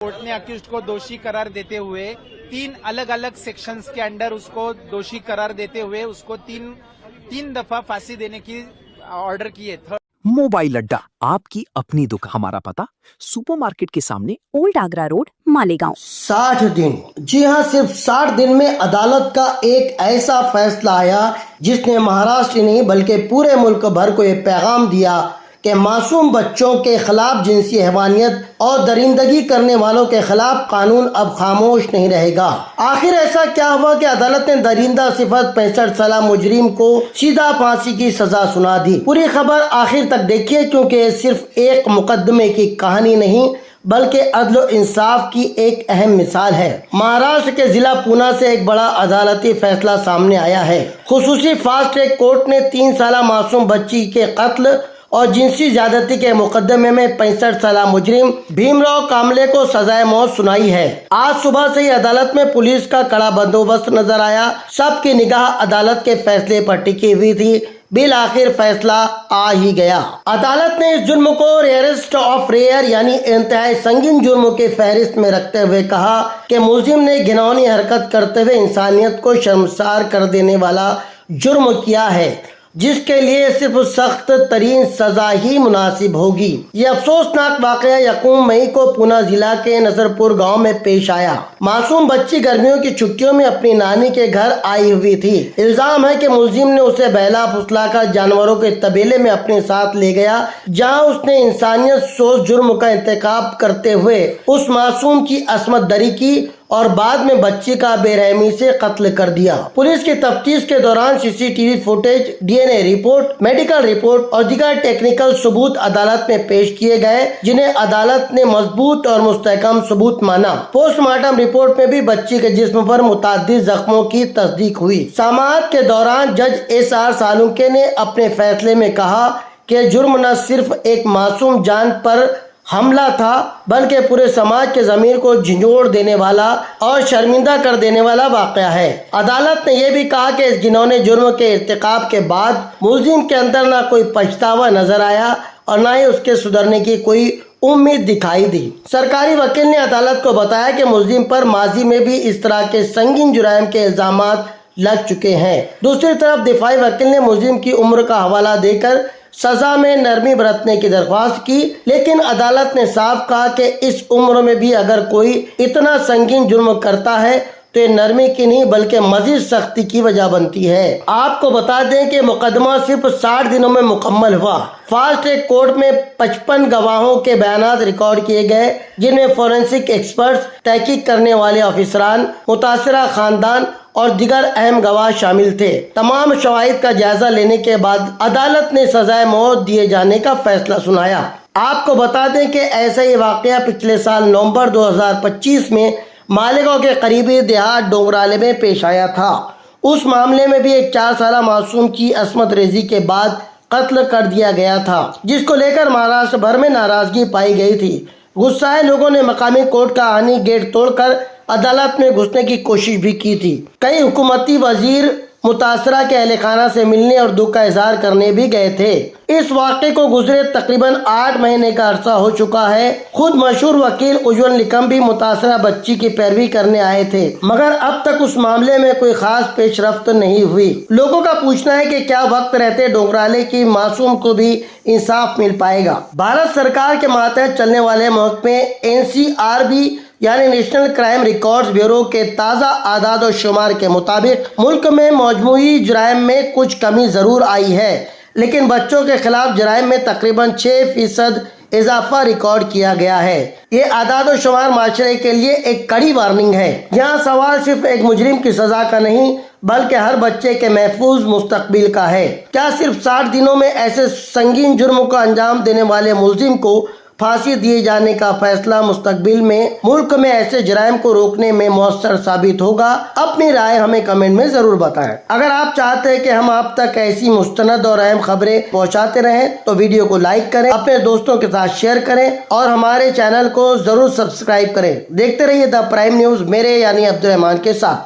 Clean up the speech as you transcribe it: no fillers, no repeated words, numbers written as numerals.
Court ने accused को दोषी करार देते हुए 3 अलग अलग सेक्शंस के अंडर उसको दोषी करार देते हुए उसको तीन दफा फांसी देने की ऑर्डर किए। मोबाइल अड्डा, आपकी अपनी दुकान। हमारा पता सुपरमार्केट के सामने, ओल्ड आगरा रोड, मालेगांव। 60 दिन, जी हाँ, सिर्फ 60 दिन में अदालत का एक ऐसा फैसला आया जिसने महाराष्ट्र ही नहीं बल्कि पूरे मुल्क भर को ये पैगाम दिया कि मासूम बच्चों के खिलाफ जिनसी हैवानियत और दरिंदगी करने वालों के खिलाफ कानून अब खामोश नहीं रहेगा। आखिर ऐसा क्या हुआ कि अदालत ने दरिंदा सिफत 65 साल मुजरिम को सीधा फांसी की सजा सुना दी। पूरी खबर आखिर तक देखिए, क्योंकि सिर्फ एक मुकदमे की कहानी नहीं बल्कि अदल इंसाफ की एक अहम मिसाल है। महाराष्ट्र के जिला पूना से एक बड़ा अदालती फैसला सामने आया है। खुसूसी फास्ट ट्रैक कोर्ट ने 3 साल मासूम बच्ची के कत्ल और जिनसी ज्यादती के मुकदमे में 65 साल मुजरिम भीमराव कामले को सजाए मौत सुनाई है। आज सुबह से ही अदालत में पुलिस का कड़ा बंदोबस्त नजर आया। सबकी निगाह अदालत के फैसले पर टिकी हुई थी। बिल आखिर फैसला आ ही गया। अदालत ने इस जुर्म को रेयरेस्ट ऑफ रेयर यानी इंतहाई संगीन जुर्म के फहरिस्त में रखते हुए कहा कि मुलजिम ने घिनौनी हरकत करते हुए इंसानियत को शर्मसार कर देने वाला जुर्म किया है, जिसके लिए सिर्फ सख्त तरीन सजा ही मुनासिब होगी। ये अफसोसनाक वाकया यकूम मई को पूना जिला के नजरपुर गांव में पेश आया। मासूम बच्ची गर्मियों की छुट्टियों में अपनी नानी के घर आई हुई थी। इल्जाम है कि मुलजिम ने उसे बहला फुसला कर जानवरों के तबेले में अपने साथ ले गया, जहां उसने इंसानियत सोच जुर्म का इंतकाब करते हुए उस मासूम की असमत दरी की और बाद में बच्ची का बेरहमी से कत्ल कर दिया। पुलिस की तफ्तीश के दौरान CCTV footage, DNA report, medical report और दीगर टेक्निकल सबूत अदालत में पेश किए गए, जिन्हें अदालत ने मजबूत और मुस्तहकम सबूत माना। पोस्टमार्टम रिपोर्ट में भी बच्ची के जिस्म पर मुताद्दिद जख्मों की तस्दीक हुई। समाअत के दौरान जज एसआर सालुंके ने अपने फैसले में कहा कि जुर्म न सिर्फ एक मासूम जान पर हमला था बल्कि पूरे समाज के ज़मीर को झंझोड़ देने वाला और शर्मिंदा कर देने वाला वाक़या है। अदालत ने यह भी कहा कि इस घिनौने जुर्म के इर्तिकाब के बाद मुलजिम के अंदर न कोई पछतावा नजर आया और न ही उसके सुधरने की कोई उम्मीद दिखाई दी। सरकारी वकील ने अदालत को बताया कि मुलजिम पर माजी में भी इस तरह के संगीन जुराइम के इल्जामात लग चुके हैं। दूसरी तरफ दिफाई वकील ने मुलजिम की उम्र का हवाला देकर सजा में नरमी बरतने की दरख्वास्त की, लेकिन अदालत ने साफ कहा कि इस उम्र में भी अगर कोई इतना संगीन जुर्म करता है तो ये नरमी की नहीं बल्कि मजीद सख्ती की वजह बनती है। आपको बता दें कि मुकदमा सिर्फ 60 दिनों में मुकम्मल हुआ। फास्ट ट्रैक कोर्ट में 55 गवाहों के बयानात रिकॉर्ड किए गए, जिनमें फोरेंसिक एक्सपर्ट्स, तहकीक करने वाले ऑफिसरान, मुतासरा खानदान और दिगर अहम गवाह शामिल थे। तमाम शवाहिद का जायजा लेने के बाद अदालत ने सजाए मौत दिए जाने का फैसला सुनाया। आपको बता दें कि ऐसा ही वाकया पिछले साल नवंबर 2025 में मालेगांव के करीबी देहात डोंगराले में पेश आया था। उस मामले में भी एक 4 साल मासूम की असमत रेजी के बाद कत्ल कर दिया गया था, जिसको लेकर महाराष्ट्र भर में नाराजगी पाई गई थी। गुस्साए लोगों ने मकामी कोर्ट का आनी गेट तोड़कर अदालत में घुसने की कोशिश भी की थी। कई हुकूमती वजीर मुतासरा के अहले खाना से मिलने और दुख का इजहार करने भी गए थे। इस वाक़े को गुजरे तकरीबन 8 महीने का अरसा हो चुका है। खुद मशहूर वकील उज्जवल निकम भी मुतासरा बच्ची की पैरवी करने आए थे, मगर अब तक उस मामले में कोई खास पेशरफ्त नहीं हुई। लोगों का पूछना है कि क्या वक्त रहते डोंगराले की मासूम को भी इंसाफ मिल पाएगा। भारत सरकार के मातहत चलने वाले महकमे NCRB यानी नेशनल क्राइम रिकॉर्ड्स ब्यूरो के ताज़ा आदाद और शुमार के मुताबिक मुल्क में मजमूई जुराइम में कुछ कमी ज़रूर आई है, लेकिन बच्चों के खिलाफ जुराइम में तकरीबन 6% इजाफा रिकॉर्ड किया गया है। ये आदाद और शुमार माशरे के लिए एक कड़ी वार्निंग है। यहाँ सवाल सिर्फ एक मुजरिम की सजा का नहीं बल्कि हर बच्चे के महफूज मुस्तकबिल का है। क्या सिर्फ 60 दिनों में ऐसे संगीन जुर्म को अंजाम देने वाले मुलजिम को फांसी दिए जाने का फैसला मुस्तकबिल में मुल्क में ऐसे जराइम को रोकने में मौसर साबित होगा? अपनी राय हमें कमेंट में जरूर बताएं। अगर आप चाहते हैं कि हम आप तक ऐसी मुस्तनद और अहम खबरें पहुंचाते रहें तो वीडियो को लाइक करें, अपने दोस्तों के साथ शेयर करें और हमारे चैनल को जरूर सब्सक्राइब करें। देखते रहिए द प्राइम न्यूज मेरे यानी अब्दुल रहमान के साथ।